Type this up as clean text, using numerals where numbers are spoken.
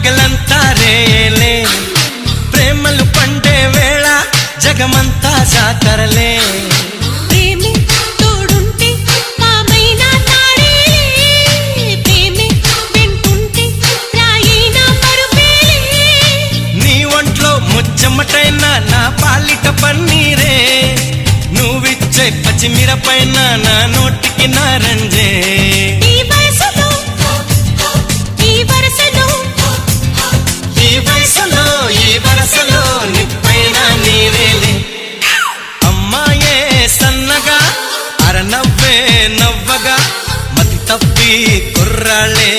పగలంతా రేలే ప్రేమలు పండే వేళ జగమంతా జాతరలే చెమటైనా నా పాలిట పన్నీరే నువ్విచ్చే పచ్చిమిరపైన నా నోటికి నారంజే ఈ వరసలో నిప్పైన నీవేలే అమ్మాయే సన్నగా అరనవ్వే నవ్వగా మతి తప్పి కుర్రాళ్ళే